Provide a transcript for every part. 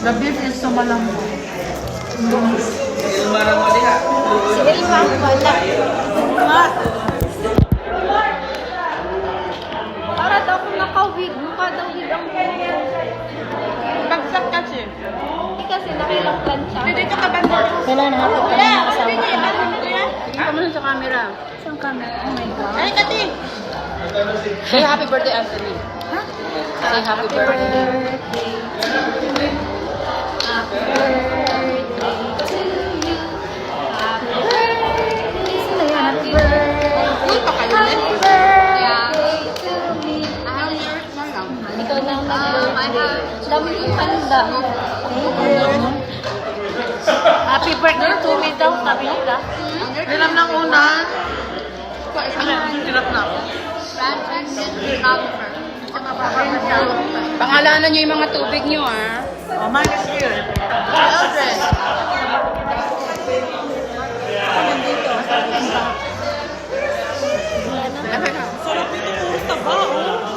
The beef is so malambot. Si Elma, wala. Ma. Para daw kung naka-wig, mukha daw wig ang puno. Bagsak kasi. Hindi kasi nakilang plancha. Dito ka banda. Kailangan natin kami ng kasama. Ikaw mo sa camera. Saan kami? Oh my God. Ay, Kati! Say happy birthday, Anthony. Ha? Say happy birthday. Happy birthday to you. Happy birthday. Sino yan? Happy birthday. Uy, pakalunin. Happy birthday to me. Ikaw na ang nag-birthday. Dami yung handa. Thank you. Happy birthday to me daw, sabi nila. Nilam ng una. Sinap na ako. Pangalanan nyo yung mga tubig nyo, ah. Oh, mine is here. Eldred.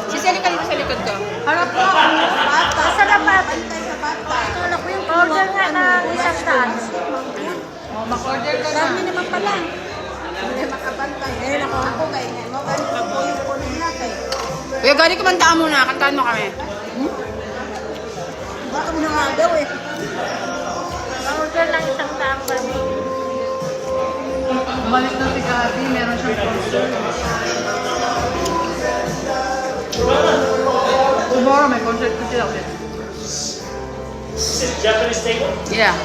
Si Sally ka dito sa likod ko. Harap ko. Bata. Sa dapat. Bata. Order nga ng isang daan. Oh, mag-order ka na. Dami naman pala. Hindi makabantay. Eh, ako ganyan. No, ganito po yung kunin natin. Kuya, galing kumantaan muna. Kantaan mo kami. Baka mo na nga daw eh. Order ng isang daan kami. Bumalik na si Kati. Meron siyang concert. Tomorrow may concert ko sila ulit. Japanese table? Yeah.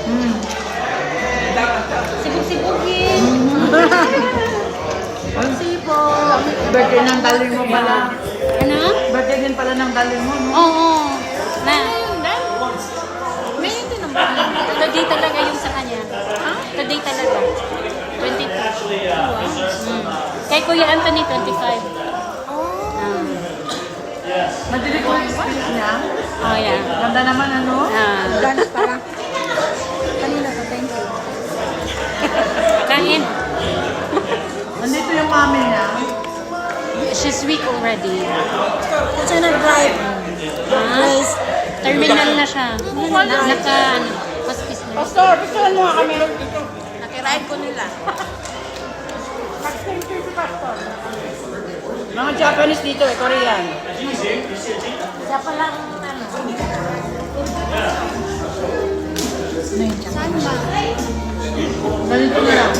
Sibog-sibugin. Sibog. Birthday ng daling mo pala. Ano? Birthday din pala ng daling mo, no? Oo. Na. May hindi naman. Today talaga yung sa kanya. Ha? Today talaga. 22. Actually, research. Kay Kuya Anthony, 25. Yes. Madilig ko yung speech niya. Oh, yeah. Ganda naman, ano? Gana para. Kanina pa, thank you. Kain. Nandito yung mami niya. She's weak already. Kasi nag-drive. Guys, Terminal na siya. Hospice na. Pastor, picturean mo nga kami. nakiride ko nila. Mga Japanese dito eh, Korean. Siya palang ano. Saan ba? Ganito na lang.